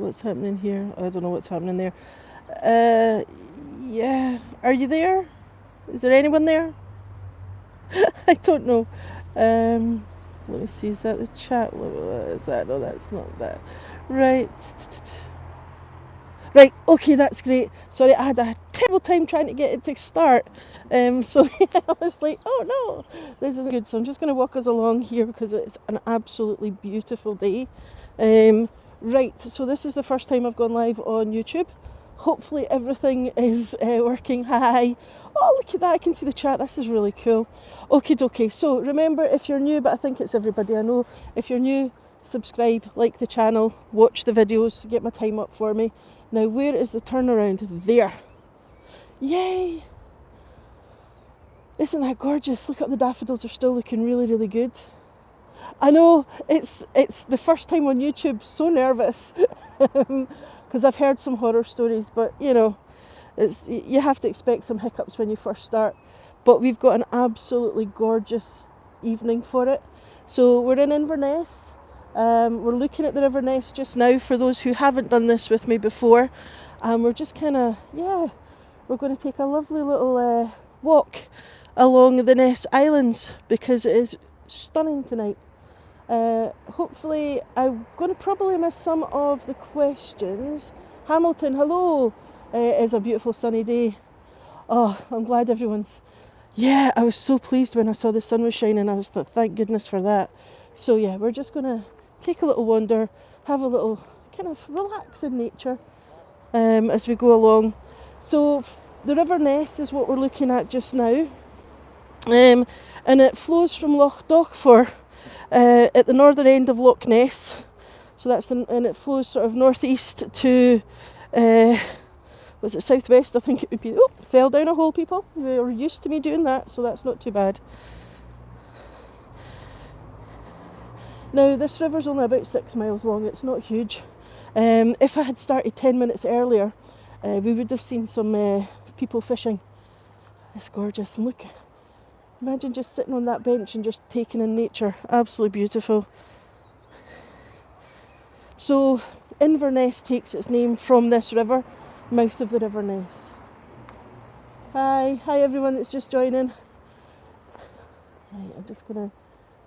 what's happening here. I don't know what's happening there. Yeah, are you there? Is there anyone there? I don't know. Let me see, is that the chat? What is that? No, that's not that. Right. Right, okay, that's great. Sorry, I had a terrible time trying to get it to start. So I was like, oh no, this isn't good. So I'm just going to walk us along here because it's an absolutely beautiful day. Right, so this is the first time I've gone live on YouTube. Hopefully everything is working. Hi. Oh, look at that, I can see the chat. This is really cool. Okie dokie. So remember, if you're new, but I think it's everybody I know, if you're new, subscribe, like the channel, watch the videos, get my time up for me. Now, where is the turnaround? There. Yay! Isn't that gorgeous? Look at the daffodils, are still looking really, really good. I know, it's the first time on YouTube, so nervous. Because I've heard some horror stories, but you know, you have to expect some hiccups when you first start. But we've got an absolutely gorgeous evening for it. So we're in Inverness. We're looking at the River Ness just now for those who haven't done this with me before. And we're just kind of, we're going to take a lovely little walk along the Ness Islands because it is stunning tonight. Hopefully, I'm going to probably miss some of the questions. Hamilton, hello. It is a beautiful sunny day. Oh, I'm glad everyone's... Yeah, I was so pleased when I saw the sun was shining. I was like, thank goodness for that. So yeah, we're just going to take a little wander, have a little kind of relax in nature as we go along. So the River Ness is what we're looking at just now. And it flows from Loch Dochfor at the northern end of Loch Ness. So and it flows sort of northeast to, was it southwest? I think it would be. Oh, fell down a hole, people. We're used to me doing that, so that's not too bad. Now, this river's only about 6 miles long. It's not huge. If I had started 10 minutes earlier, we would have seen some people fishing. It's gorgeous. And look, imagine just sitting on that bench and just taking in nature. Absolutely beautiful. So, Inverness takes its name from this river, mouth of the River Ness. Hi everyone that's just joining. Right, I'm just going to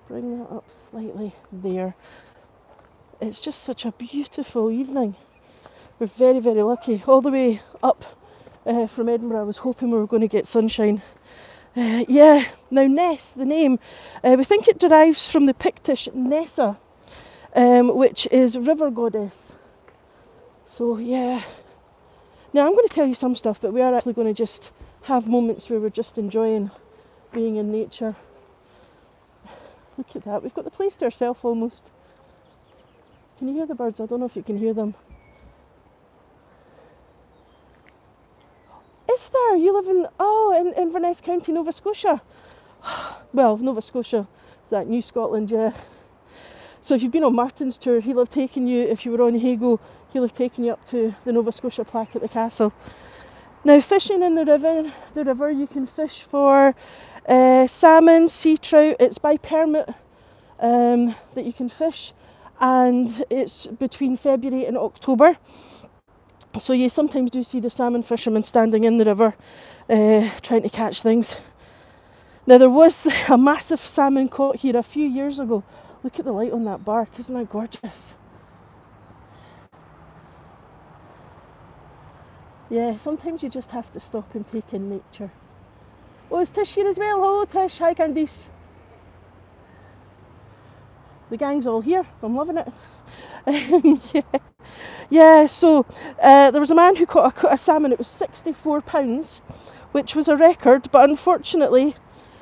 bring that up slightly there. It's just such a beautiful evening. We're very, very lucky. All the way up from Edinburgh, I was hoping we were going to get sunshine. Now Ness, the name, we think it derives from the Pictish Nessa, which is river goddess. So yeah. Now I'm going to tell you some stuff, but we are actually going to just have moments where we're just enjoying being in nature. Look at that, we've got the place to ourselves almost. Can you hear the birds? I don't know if you can hear them. Is there? You live in Inverness County, Nova Scotia. Well, Nova Scotia is that New Scotland, yeah. So if you've been on Martin's tour, he'll have taken you, if you were on Hago, he'll have taken you up to the Nova Scotia plaque at the castle. Now, fishing in the river, you can fish for salmon, sea trout. It's by permit that you can fish, and it's between February and October. So you sometimes do see the salmon fishermen standing in the river trying to catch things. Now, there was a massive salmon caught here a few years ago. Look at the light on that bark, isn't that gorgeous? Yeah, sometimes you just have to stop and take in nature. Oh, is Tish here as well? Hello Tish, hi Candice. The gang's all here, I'm loving it. Yeah, so there was a man who caught a salmon. It was £64, which was a record, but unfortunately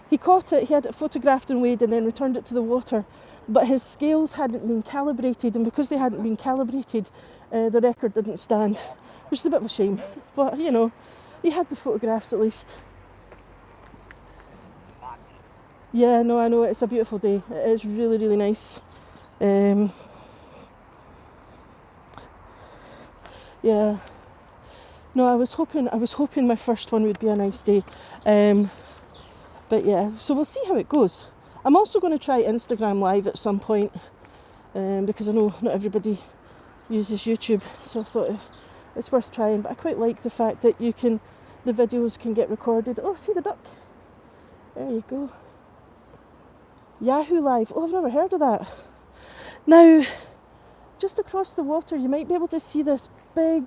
he caught it, he had it photographed and weighed and then returned it to the water, but his scales hadn't been calibrated, and because they hadn't been calibrated, the record didn't stand, which is a bit of a shame, but you know, he had the photographs at least. Yeah, no, I know, it's a beautiful day. It is really, really nice. Yeah. No, I was hoping my first one would be a nice day. But yeah, so we'll see how it goes. I'm also going to try Instagram Live at some point, because I know not everybody uses YouTube, so I thought it's worth trying. But I quite like the fact that the videos can get recorded. Oh, see the duck? There you go. Yahoo Live. Oh, I've never heard of that. Now, just across the water, you might be able to see this big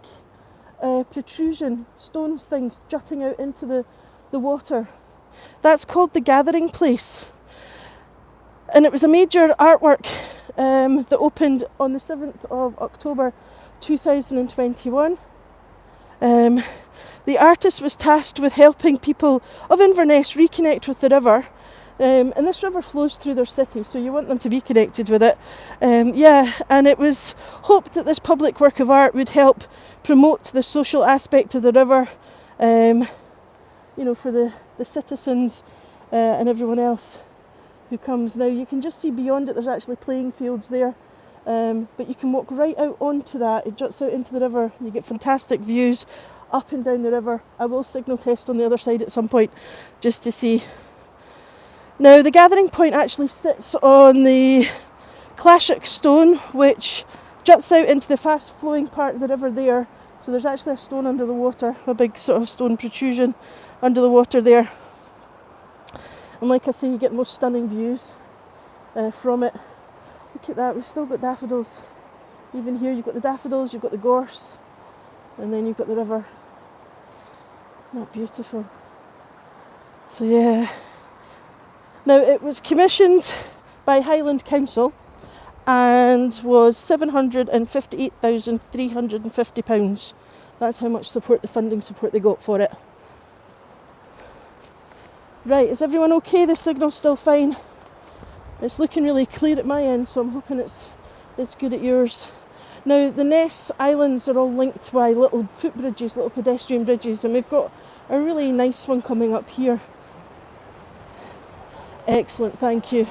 protrusion, stones things jutting out into the water. That's called the Gathering Place. And it was a major artwork that opened on the 7th of October 2021. The artist was tasked with helping people of Inverness reconnect with the river. And this river flows through their city, so you want them to be connected with it. And it was hoped that this public work of art would help promote the social aspect of the river, for the citizens and everyone else who comes. Now, you can just see beyond it, there's actually playing fields there, but you can walk right out onto that. It juts out into the river. You get fantastic views up and down the river. I will signal test on the other side at some point just to see. Now, the gathering point actually sits on the Classic stone, which juts out into the fast flowing part of the river there. So there's actually a stone under the water, a big sort of stone protrusion under the water there. And like I say, you get the most stunning views from it. Look at that, we've still got daffodils. Even here you've got the daffodils, you've got the gorse, and then you've got the river. Isn't that beautiful? So yeah. Now, it was commissioned by Highland Council and was £758,350. That's how much funding support they got for it. Right, is everyone okay? The signal's still fine. It's looking really clear at my end, so I'm hoping it's good at yours. Now, the Ness Islands are all linked by little footbridges, little pedestrian bridges, and we've got a really nice one coming up here. Excellent, thank you.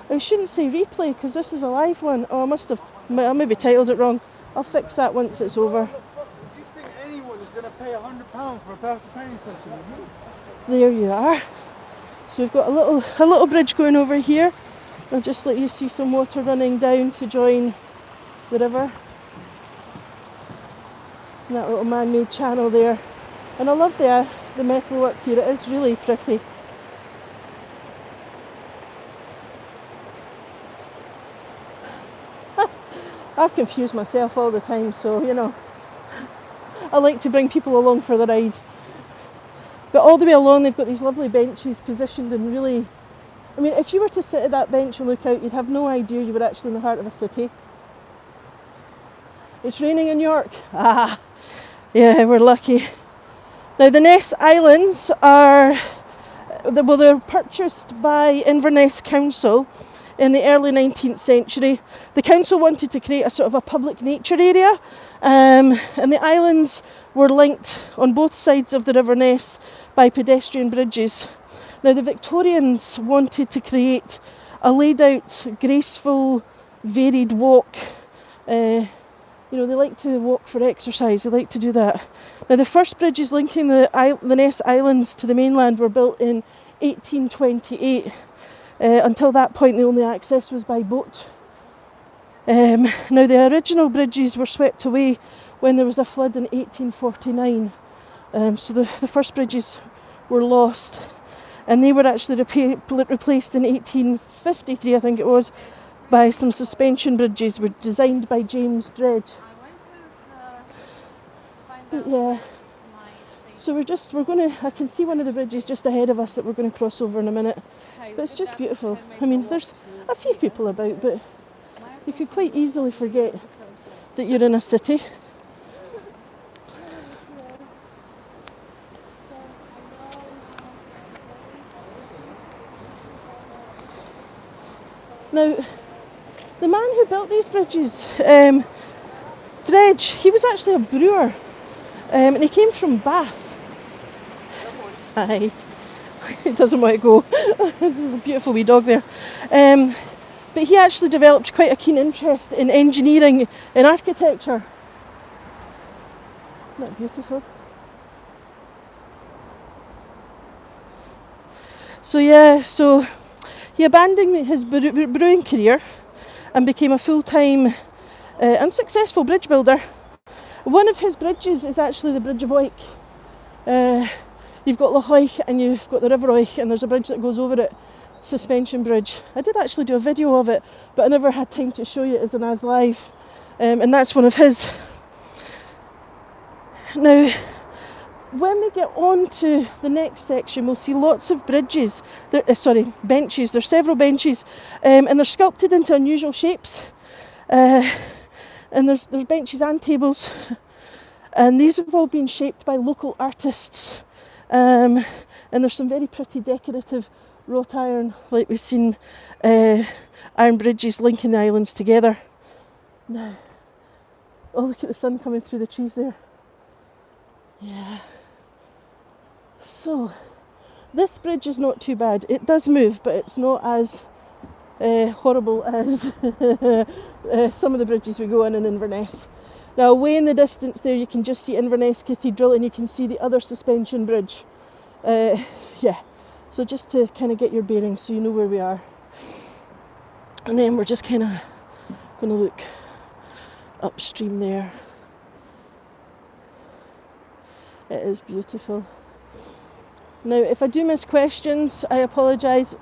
I shouldn't say replay because this is a live one. Oh, I maybe titled it wrong. I'll fix that once it's over. Do you think anyone is going to pay £100 for a personal training session? There you are. So we've got a little bridge going over here. I'll just let you see some water running down to join the river. And that little man-made channel there. And I love the metalwork here. It is really pretty. I've confused myself all the time, so I like to bring people along for the ride. But all the way along they've got these lovely benches positioned and really, I mean, if you were to sit at that bench and look out, you'd have no idea you were actually in the heart of a city. It's raining in York. Ah, yeah, we're lucky. Now, the Ness Islands they're purchased by Inverness Council in the early 19th century. The council wanted to create a sort of a public nature area, and the islands were linked on both sides of the River Ness by pedestrian bridges. Now, the Victorians wanted to create a laid out, graceful, varied walk. They like to walk for exercise, they like to do that. Now, the first bridges linking the Ness Islands to the mainland were built in 1828. Until that point, the only access was by boat. Now, the original bridges were swept away when there was a flood in 1849. So the first bridges were lost. And they were actually replaced in 1853, I think it was, by some suspension bridges were designed by James Dredge. Yeah. So I can see one of the bridges just ahead of us that we're going to cross over in a minute. But it's just beautiful. I mean, there's a few people about, but you could quite easily forget that you're in a city. Now, the man who built these bridges, Dredge, he was actually a brewer, and he came from Bath. Hi. He doesn't want to go. There's a beautiful wee dog there. But he actually developed quite a keen interest in engineering and architecture. Isn't that beautiful? So He abandoned his brewing career and became a full-time and successful bridge builder. One of his bridges is actually the Bridge of Oik. You've got Loch Oik and you've got the River Oik, and there's a bridge that goes over it, suspension bridge. I did actually do a video of it, but I never had time to show you it as an As Live, and that's one of his. Now, when we get on to the next section, we'll see lots of bridges. Benches. There's several benches, and they're sculpted into unusual shapes. And there's benches and tables, and these have all been shaped by local artists. And there's some very pretty decorative wrought iron, like we've seen iron bridges linking the islands together. Now, oh, look at the sun coming through the trees there. Yeah. So, this bridge is not too bad. It does move, but it's not as horrible as some of the bridges we go on in Inverness. Now, way in the distance there, you can just see Inverness Cathedral, and you can see the other suspension bridge. Yeah, so just to kind of get your bearings so you know where we are. And then we're just kind of going to look upstream there. It is beautiful. Now, if I do miss questions, I apologise.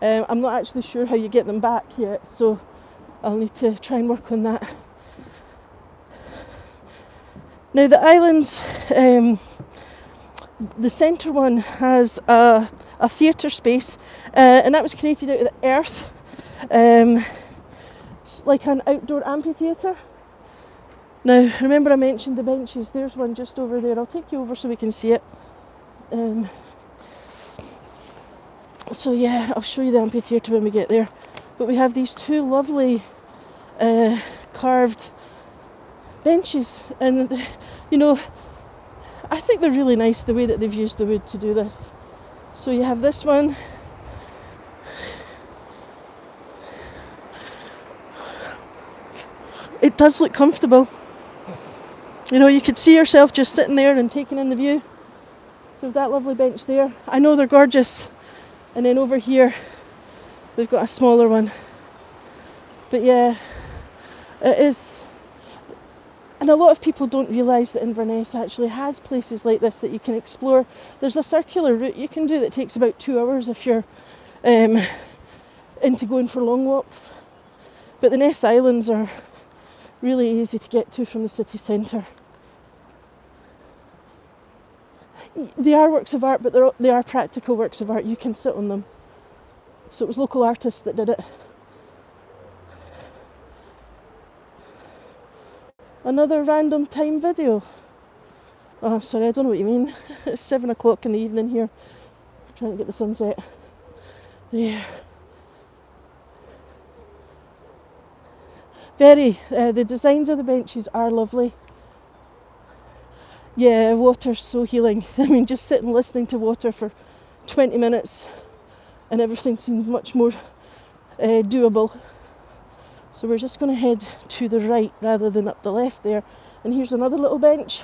I'm not actually sure how you get them back yet, so I'll need to try and work on that. Now, the islands, the centre one has a theatre space, and that was created out of the earth. It's like an outdoor amphitheatre. Now, remember I mentioned the benches. There's one just over there. I'll take you over so we can see it. So yeah, I'll show you the amphitheatre when we get there. But we have these two lovely carved benches, and you know, I think they're really nice the way that they've used the wood to do this. So you have this one. It does look comfortable. You know, you could see yourself just sitting there and taking in the view. There's that lovely bench there. I know they're gorgeous. And then over here, we've got a smaller one. But yeah, it is. And a lot of people don't realise that Inverness actually has places like this that you can explore. There's a circular route you can do that takes about 2 hours if you're into going for long walks. But the Ness Islands are really easy to get to from the city centre. They are works of art, but they are practical works of art. You can sit on them. So it was local artists that did it. Another random time video. Oh, I'm sorry, I don't know what you mean. It's 7 o'clock in the evening here. I'm trying to get the sunset. There. The designs of the benches are lovely. Yeah, water's so healing. I mean, just sitting listening to water for 20 minutes and everything seems much more doable. So we're just going to head to the right rather than up the left there. And here's another little bench.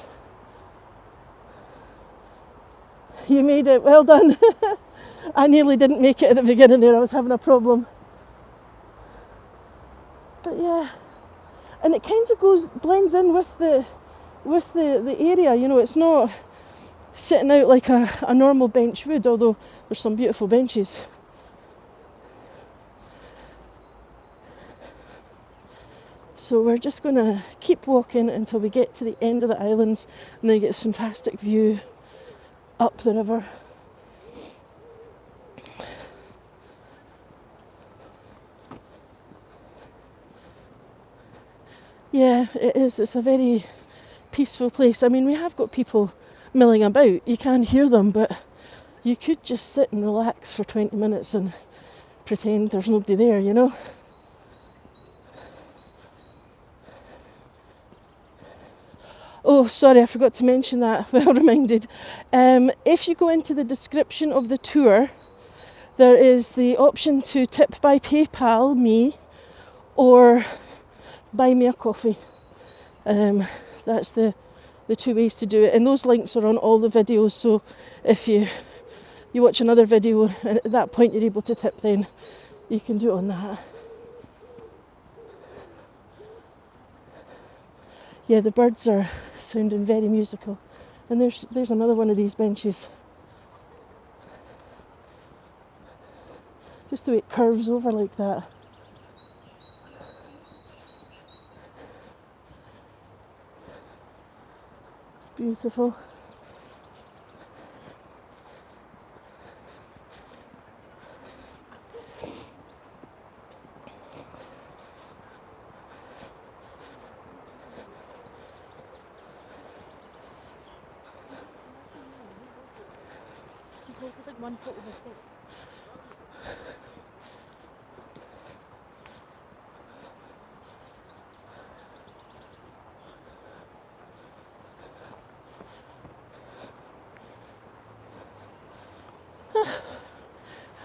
You made it, well done. I nearly didn't make it at the beginning there, I was having a problem. But yeah, and it kind of blends in with the area, you know, it's not sitting out like a normal bench would, although there's some beautiful benches. So we're just going to keep walking until we get to the end of the islands, and then you get this fantastic view up the river. Yeah, it is. It's a very peaceful place. I mean, we have got people milling about. You can hear them, but you could just sit and relax for 20 minutes and pretend there's nobody there, you know? Oh, sorry, I forgot to mention that. Well reminded. If you go into the description of the tour, there is the option to tip by PayPal me or buy me a coffee. That's the two ways to do it, and those links are on all the videos, so if you watch another video and at that point you're able to tip, then you can do it on that. Yeah, the birds are sounding very musical. And there's another one of these benches. Just the way it curves over like that. It's beautiful. Like 1 foot of a stick.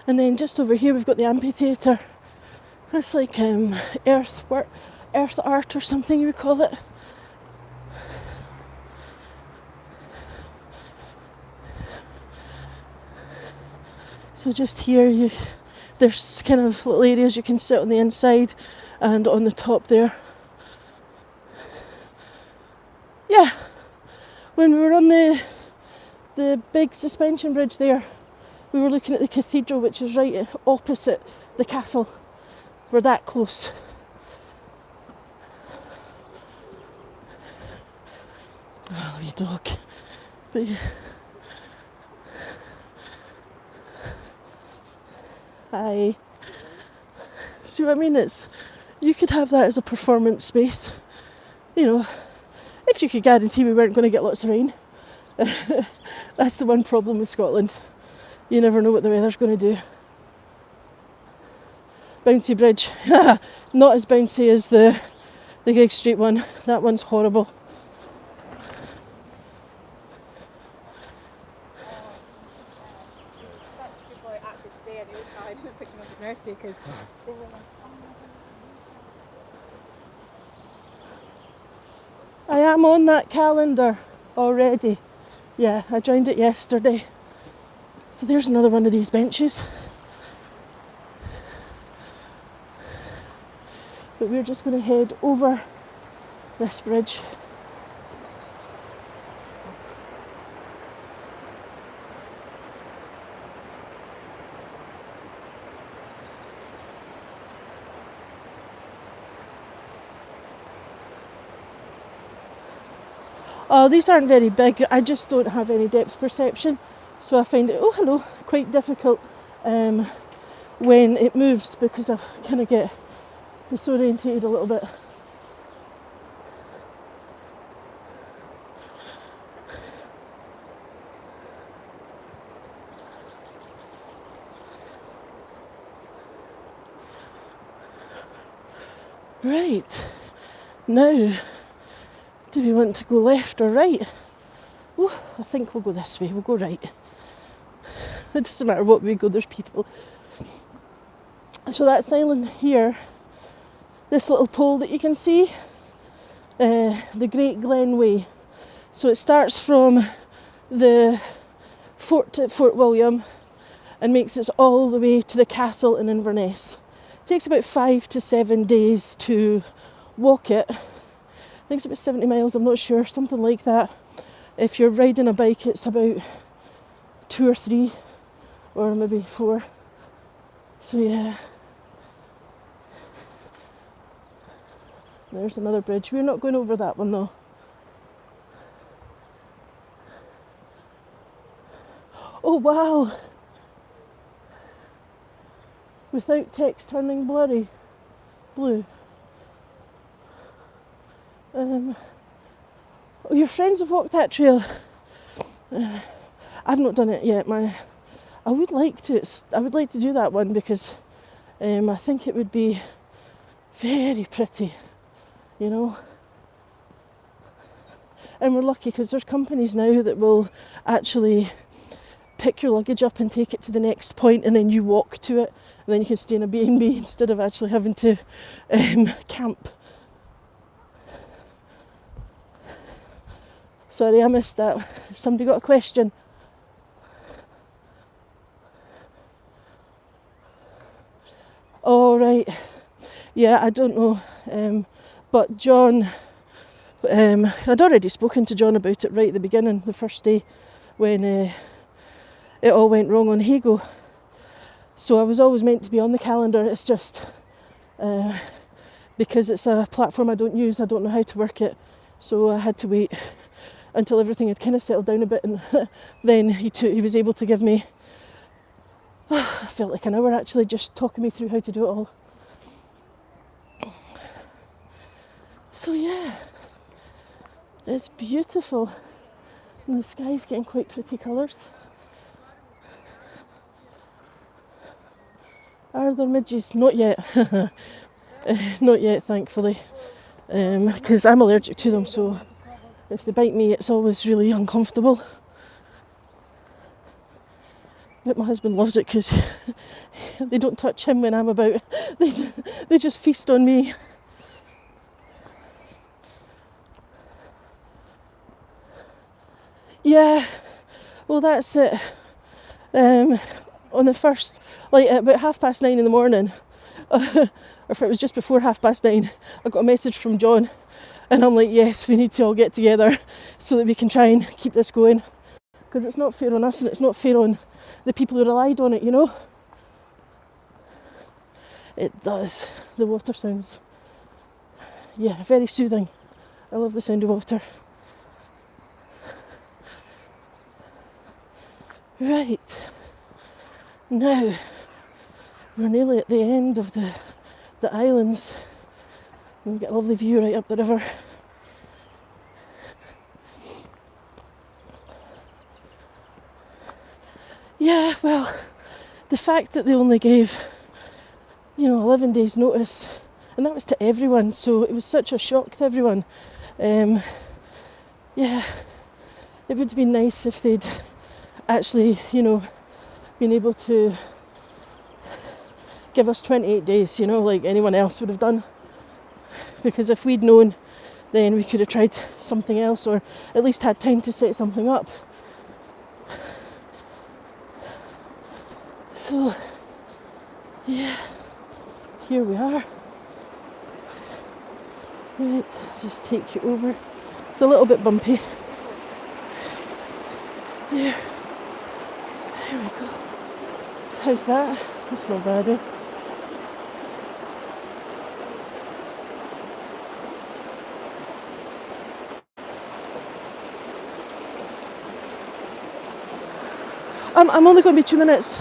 And then just over here we've got the amphitheatre. That's like earth art or something you would call it. So just here there's kind of little areas you can sit on the inside and on the top there. Yeah, when we were on the big suspension bridge there, we were looking at the cathedral, which is right opposite the castle. We're that close. Oh, wee dog. But yeah. Hi. See what I mean? You could have that as a performance space. You know, if you could guarantee we weren't going to get lots of rain. That's the one problem with Scotland. You never know what the weather's going to do. Bouncy bridge. Not as bouncy as the Gig Street one. That one's horrible. I am on that calendar already. Yeah, I joined it yesterday. So there's another one of these benches. But we're just going to head over this bridge. Oh, these aren't very big. I just don't have any depth perception. So I find it, quite difficult when it moves, because I kind of get disorientated a little bit. Right, now, do we want to go left or right? Oh, I think we'll go this way, we'll go right. It doesn't matter what way we go, there's people. So that's island here, this little pole that you can see, the Great Glen Way. So it starts from the fort at Fort William and makes it all the way to the castle in Inverness. It takes about 5 to 7 days to walk it. I think it's about 70 miles, I'm not sure, something like that. If you're riding a bike, it's about 2 or 3, or maybe 4. So yeah. There's another bridge. We're not going over that one though. Oh wow! Without text turning blurry. Blue. Your friends have walked that trail. I've not done it yet. I would like to. I would like to do that one because I think it would be very pretty, you know. And we're lucky because there's companies now that will actually pick your luggage up and take it to the next point, and then you walk to it, and then you can stay in a B&B instead of actually having to camp. Sorry, I missed that. Somebody got a question? Yeah, I don't know. But John, I'd already spoken to John about it right at the beginning, the first day when it all went wrong on Hago. So I was always meant to be on the calendar. It's just because it's a platform I don't use, I don't know how to work it. So I had to wait until everything had kind of settled down a bit, and then he was able to give me, I felt like an hour actually, just talking me through how to do it all. So yeah, it's beautiful. And the sky's getting quite pretty colours. Are there midges? Not yet. Not yet, thankfully. Because I'm allergic to them, so if they bite me, it's always really uncomfortable. But my husband loves it because they don't touch him when I'm about. They just feast on me. Yeah, well that's it. On the first, like at about 9:30 in the morning, or if it was just before 9:30, I got a message from John, and I'm like, yes, we need to all get together so that we can try and keep this going, because it's not fair on us and it's not fair on the people who relied on it, you know. It does. The water sounds, yeah, very soothing. I love the sound of water. Right, now we're nearly at the end of the islands, and we get a lovely view right up the river. Yeah, well, the fact that they only gave, 11 days notice, and that was to everyone, so it was such a shock to everyone. Yeah, it would have been nice if they'd actually, been able to give us 28 days, like anyone else would have done. Because if we'd known, then we could have tried something else, or at least had time to set something up. So, yeah, here we are. Right, just take you over. It's a little bit bumpy. There we go. How's that? That's not bad, eh? I'm only going to be 2 minutes.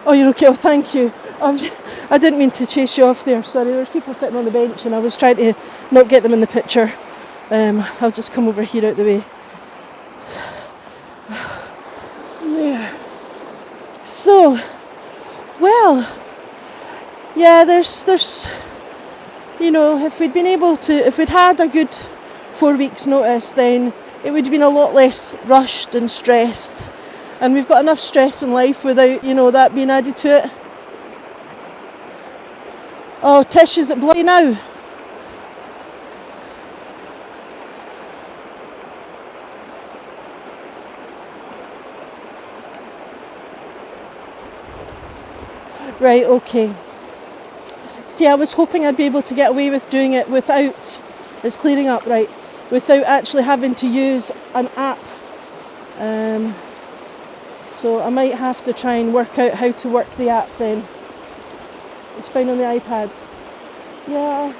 Oh, you're okay. Oh, thank you. I didn't mean to chase you off there. Sorry, there's people sitting on the bench and I was trying to not get them in the picture. I'll just come over here out the way. There. So, well, yeah, there's, if we'd been able to, if we'd had a good 4 weeks notice, then it would have been a lot less rushed and stressed. And we've got enough stress in life without, that being added to it. Oh, Tish, is it bloody now? Right, okay. See, I was hoping I'd be able to get away with doing it without, it's clearing up, right, without actually having to use an app. So I might have to try and work out how to work the app then. It's fine on the iPad. Yeah.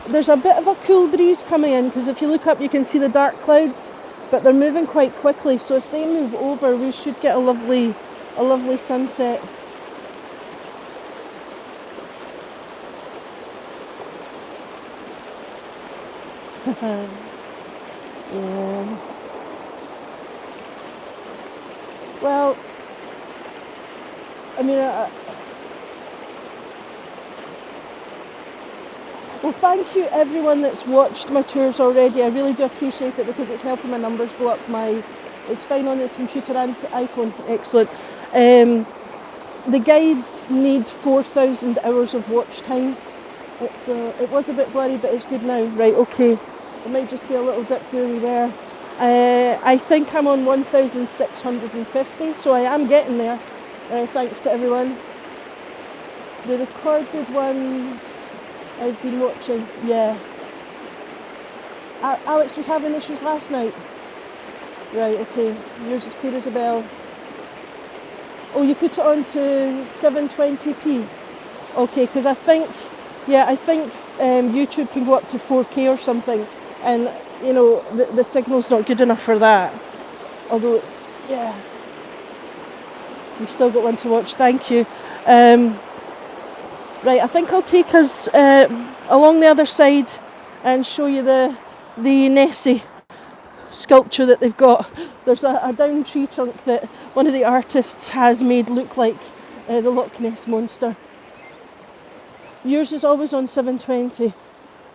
There's a bit of a cool breeze coming in, because if you look up you can see the dark clouds, but they're moving quite quickly, so if they move over we should get a lovely sunset. Yeah. Well, I mean, well, thank you everyone that's watched my tours already. I really do appreciate it because it's helping my numbers go up. It's fine on the computer and iPhone. Excellent. The guides need 4,000 hours of watch time. It was a bit blurry, but it's good now. Right, okay. It might just be a little dip where we were. I think I'm on 1,650, so I am getting there, thanks to everyone. The recorded ones, I've been watching, yeah. Alex was having issues last night. Right, okay. Yours is clear as a bell. Oh, you put it on to 720p. Okay, because I think YouTube can go up to 4K or something, and you know the signal's not good enough for that. Although, yeah, we've still got one to watch. Thank you. Right, I think I'll take us along the other side and show you the Nessie sculpture that they've got. There's a down tree trunk that one of the artists has made look like the Loch Ness Monster. Yours is always on 720.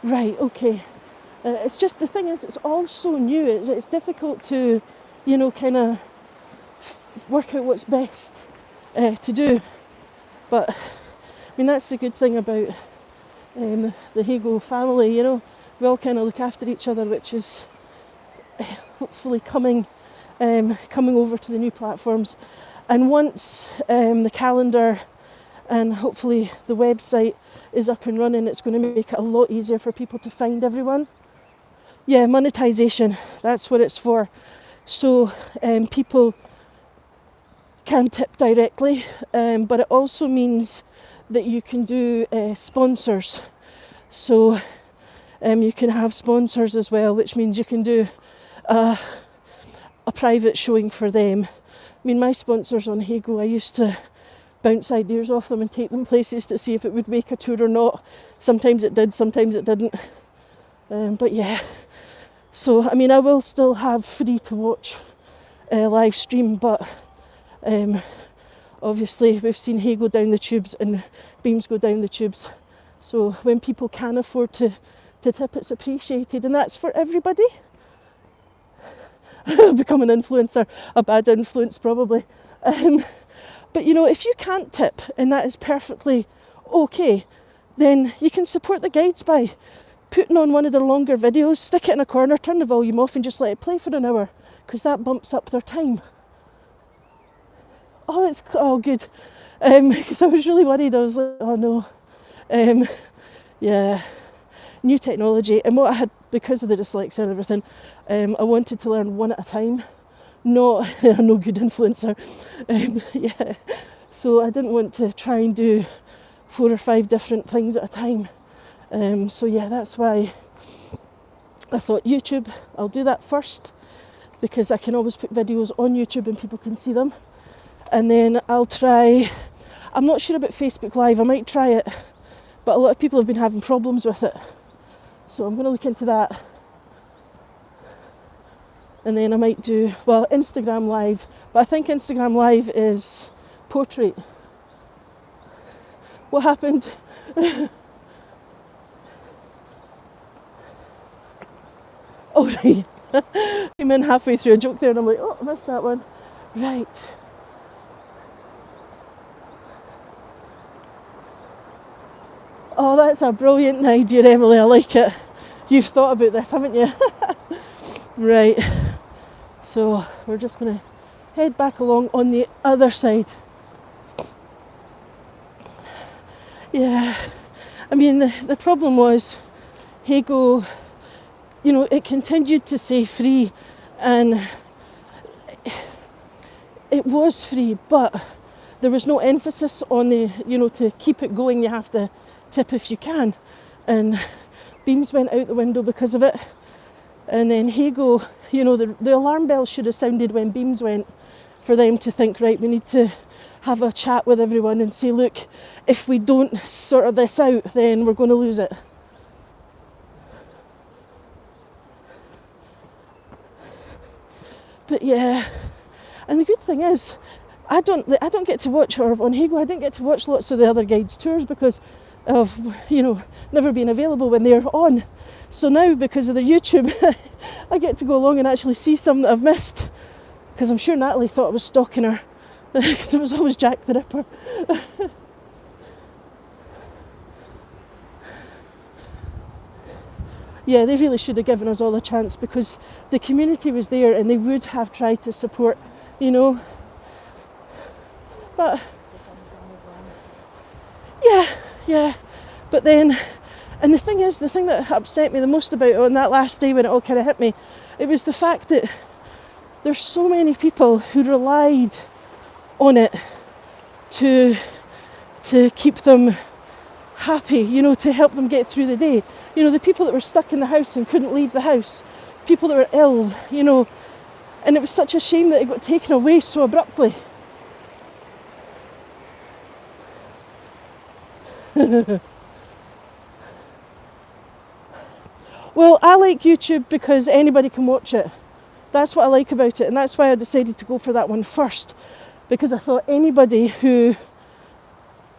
Right, okay. It's just, the thing is, it's all so new. It's difficult to, you know, kind of work out what's best to do. But, I mean, that's the good thing about the Hago family, you know. We all kind of look after each other, which is hopefully coming over to the new platforms. And once the calendar and hopefully the website is up and running, it's going to make it a lot easier for people to find everyone. Yeah, monetization, that's what it's for. So people can tip directly, but it also means that you can do sponsors. So you can have sponsors as well, which means you can do a private showing for them. I mean, my sponsors on Hago, I used to bounce ideas off them and take them places to see if it would make a tour or not. Sometimes it did, sometimes it didn't. But yeah, so I mean, I will still have free to watch live stream, but obviously we've seen Hay go down the tubes and Beams go down the tubes. So when people can afford to tip, it's appreciated, and that's for everybody. Become an influencer, a bad influence probably. But you know, if you can't tip, and that is perfectly okay, then you can support the guides by putting on one of their longer videos, stick it in a corner, turn the volume off and just let it play for an hour, because that bumps up their time. Oh, good. Because I was really worried. I was like, oh no. Yeah, new technology. And what I had, because of the dyslexia and everything, I wanted to learn one at a time. Not a no good influencer. Yeah, so I didn't want to try and do 4 or 5 different things at a time. So yeah, that's why I thought YouTube, I'll do that first, because I can always put videos on YouTube and people can see them. And then I'll try, I'm not sure about Facebook Live, I might try it, but a lot of people have been having problems with it. So I'm going to look into that. And then I might do, well, Instagram Live, but I think Instagram Live is portrait. What happened? Oh, right. Came in halfway through a joke there and I'm like, oh, I missed that one. Right. Oh, that's a brilliant idea, Emily. I like it. You've thought about this, haven't you? Right. So we're just going to head back along on the other side. Yeah. I mean, the problem was Hago, you know, it continued to say free, and it was free, but there was no emphasis on the, you know, to keep it going you have to tip if you can, and Beams went out the window because of it. And then Hago, you know, the alarm bell should have sounded when Beams went, for them to think, right, we need to have a chat with everyone and say, look, if we don't sort this out, then we're going to lose it. But yeah, and the good thing is, I don't get to watch, or on Hago, I didn't get to watch lots of the other guides' tours because of, you know, never being available when they're on. So now, because of the YouTube, I get to go along and actually see some that I've missed, because I'm sure Natalie thought I was stalking her, because it was always Jack the Ripper. Yeah, they really should have given us all a chance, because the community was there and they would have tried to support, you know. But yeah, but then And the thing is, the thing that upset me the most about it on that last day when it all kind of hit me, it was the fact that there's so many people who relied on it to keep them happy, you know, to help them get through the day. You know, the people that were stuck in the house and couldn't leave the house, people that were ill, you know, and it was such a shame that it got taken away so abruptly. Well, I like YouTube because anybody can watch it. That's what I like about it, and that's why I decided to go for that one first, because I thought anybody who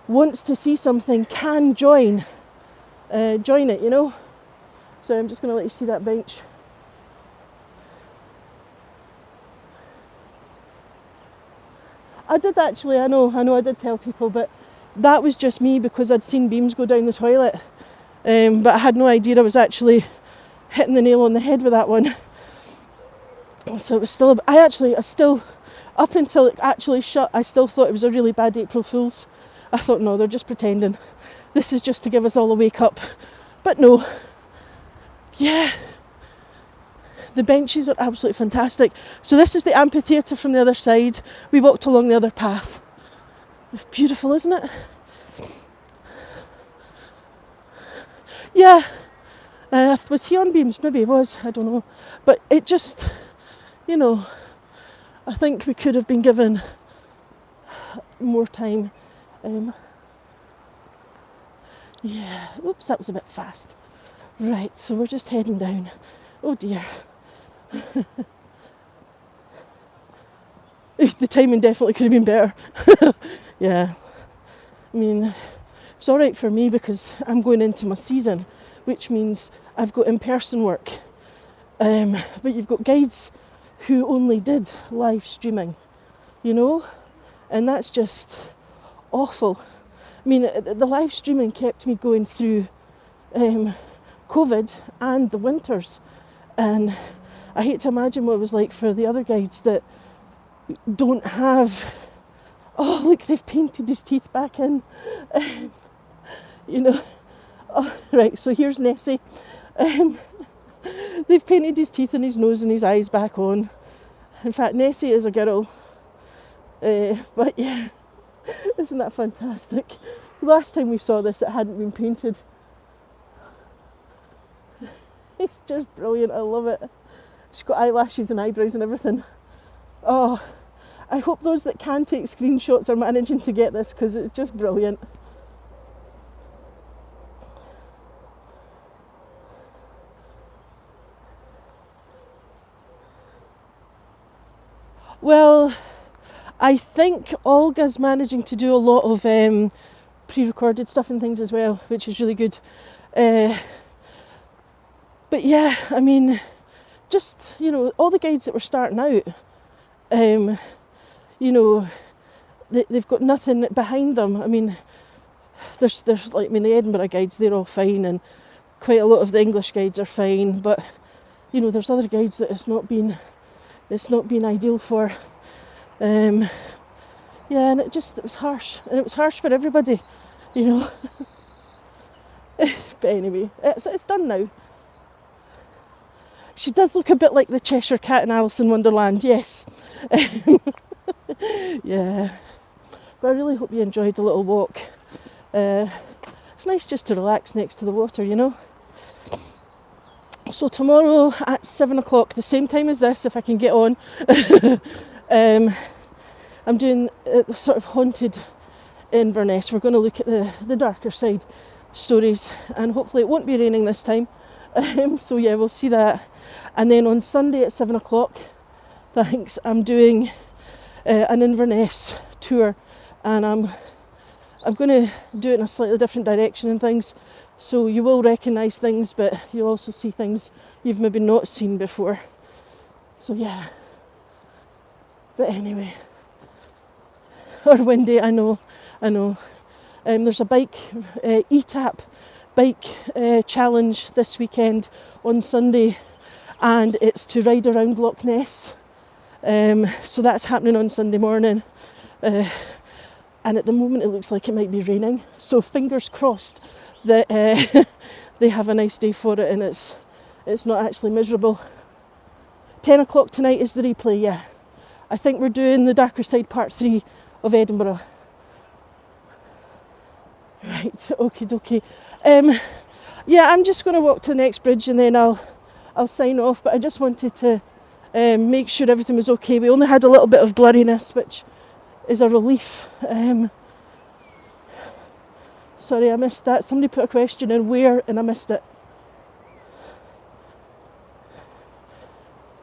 wants to see something can join it, you know. So I'm just going to let you see that bench. I did actually, I know I did tell people, but that was just me because I'd seen beams go down the toilet, but I had no idea I was actually hitting the nail on the head with that one. So it was still, I still, up until it actually shut, I still thought it was a really bad April Fool's. I thought, no, they're just pretending. This is just to give us all a wake up. But no. Yeah. The benches are absolutely fantastic. So this is the amphitheatre from the other side. We walked along the other path. It's beautiful, isn't it? Yeah. Was he on beams? Maybe he was, I don't know. But it just, you know, I think we could have been given more time. Yeah, oops, that was a bit fast. Right, so we're just heading down. Oh dear. The timing definitely could have been better. Yeah. I mean, it's alright for me because I'm going into my season, which means I've got in-person work. But you've got guides who only did live streaming, you know? And that's just awful. I mean, the live streaming kept me going through COVID and the winters. And I hate to imagine what it was like for the other guides that don't have... Oh, look, they've painted his teeth back in. You know. Oh, right, so here's Nessie. They've painted his teeth and his nose and his eyes back on. In fact, Nessie is a girl. But yeah, isn't that fantastic? Last time we saw this, it hadn't been painted. It's just brilliant, I love it. She's got eyelashes and eyebrows and everything. Oh, I hope those that can take screenshots are managing to get this because it's just brilliant. Well, I think Olga's managing to do a lot of pre-recorded stuff and things as well, which is really good. But yeah, I mean, just, you know, all the guides that were starting out, you know, they've got nothing behind them. I mean, there's like, I mean, the Edinburgh guides, they're all fine, and quite a lot of the English guides are fine, but, you know, there's other guides that it's not been ideal for. Yeah, and it was harsh, and it was harsh for everybody, you know. But anyway, it's done now. She does look a bit like the Cheshire Cat in Alice in Wonderland, yes. Yeah, but I really hope you enjoyed the little walk. It's nice just to relax next to the water, you know. So tomorrow at 7 o'clock, the same time as this, if I can get on, I'm doing the sort of haunted Inverness. We're going to look at the darker side stories, and hopefully it won't be raining this time. So yeah, we'll see that. And then on Sunday at 7 o'clock, thanks, I'm doing an Inverness tour, and I'm going to do it in a slightly different direction and things. So you will recognise things, but you'll also see things you've maybe not seen before. So yeah. But anyway. Or windy, I know. There's a bike, ETAP bike challenge this weekend on Sunday, and it's to ride around Loch Ness. So that's happening on Sunday morning. And at the moment it looks like it might be raining. So fingers crossed that they have a nice day for it and it's not actually miserable. 10 o'clock tonight is the replay, yeah. I think we're doing the Darker Side Part 3 of Edinburgh. Right, okie dokie. Yeah, I'm just going to walk to the next bridge and then I'll sign off, but I just wanted to make sure everything was okay. We only had a little bit of blurriness, which is a relief. Sorry, I missed that. Somebody put a question in where and I missed it.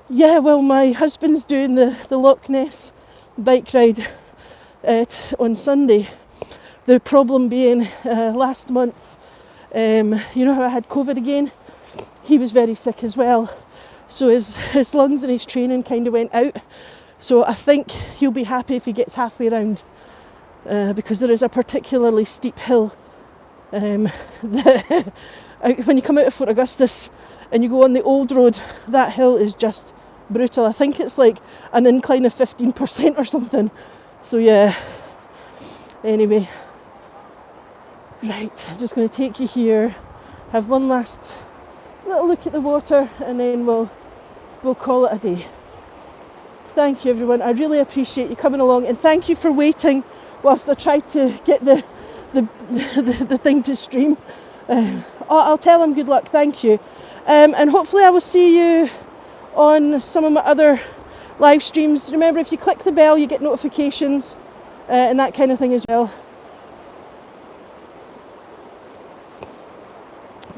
Yeah, well, my husband's doing the Loch Ness bike ride on Sunday. The problem being last month, you know how I had COVID again? He was very sick as well. So his lungs and his training kind of went out. So I think he'll be happy if he gets halfway around because there is a particularly steep hill that when you come out of Fort Augustus and you go on the old road, that hill is just brutal. I think it's like an incline of 15% or something. So yeah, anyway, right, I'm just going to take you here, have one last little look at the water, and then we'll call it a day. Thank you everyone, I really appreciate you coming along, and thank you for waiting whilst I tried to get the thing to stream. I'll tell him good luck, thank you. And hopefully I will see you on some of my other live streams. Remember, if you click the bell you get notifications and that kind of thing as well.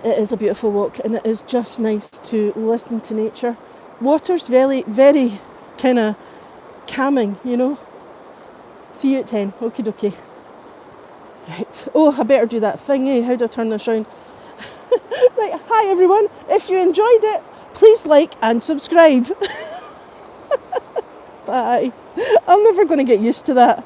It is a beautiful walk and it is just nice to listen to nature. Water's very, very kind of calming, you know. See you at 10. Okie dokie. Right. Oh, I better do that thingy. How do I turn this around? Right. Hi everyone. If you enjoyed it, please like and subscribe. Bye. I'm never going to get used to that.